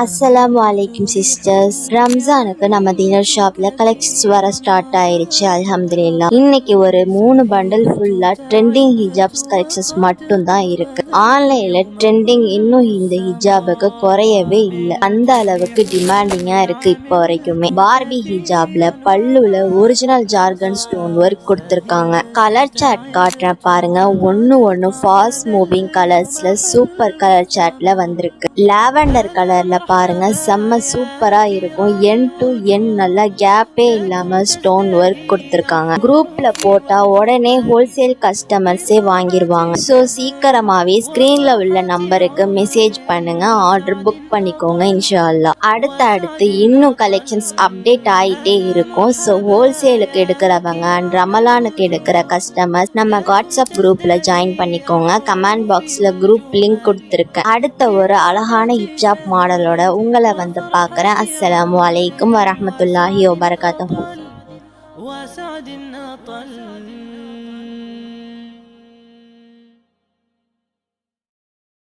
அஸ்ஸலாமு அலைக்கும் சிஸ்டர்ஸ். ரம்ஜானுக்கு நம்ம டின்னர் ஷாப்ல கலெக்ஷன்ஸ் வர ஸ்டார்ட் ஆயிருச்சு. அல்ஹம்துலில்லாஹ். இன்னைக்கு ஒரு 3 பண்டல் ஃபுல்லா ட்ரெண்டிங் ஹிஜாப்ஸ் கலெக்ஷன்ஸ் மட்டும் தான் இருக்கு. ஆன்லைன்ல ட்ரெண்டிங் இன்னும் இந்த ஹிஜாபுக்கு குறையவே இல்லை. அந்த அளவுக்கு டிமாண்டிங்கா இருக்கு இப்போ வரைக்குமே. பார்பி ஹிஜாப்ல பல்லுல ஒரிஜினல் ஜார்கன் ஸ்டோன் ஒர்க் கொடுத்திருக்காங்க. கலர் சார்ட் காட்டுறேன் பாருங்க. ஒன்னு ஃபாஸ்ட் மூவிங் கலர்ஸ்ல சூப்பர் கலர் சார்ட்ல வந்திருக்கு. லாவெண்டர் கலர்ல பாருங்க, செம்ம சூப்பரா இருக்கும். என் டு என் நல்லா கேப்பே இல்லாம ஸ்டோன் ஒர்க் கொடுத்திருக்காங்க. குரூப்ல போட்டா உடனே ஹோல்சேல் கஸ்டமர்ஸே வாங்கிடுவாங்க. ஸோ சீக்கிரமாவே ஸ்கிரீன்ல உள்ள நம்பருக்கு மெசேஜ் பண்ணுங்க, ஆர்டர் புக் பண்ணிக்கோங்க இன்ஷா அல்லாஹ். அடுத்து இன்னும் கலெக்ஷன்ஸ் அப்டேட் ஆயிட்டே இருக்கும். ஸோ ஹோல்சேலுக்கு எடுக்கிறவங்க அண்ட் ரமலானுக்கு எடுக்கிற கஸ்டமர்ஸ் நம்ம வாட்ஸ்அப் குரூப்ல ஜாயின் பண்ணிக்கோங்க. கமெண்ட் பாக்ஸ்ல குரூப் லிங்க் கொடுத்துருக்கேன். அடுத்த ஒரு அழகான ஹிஜாப் மாடலோட உங்களை வந்து பார்க்குறேன். அஸ்ஸலாமு அலைக்கும் வரஹ்மத்துல்லாஹி வபரகாத்துஹு.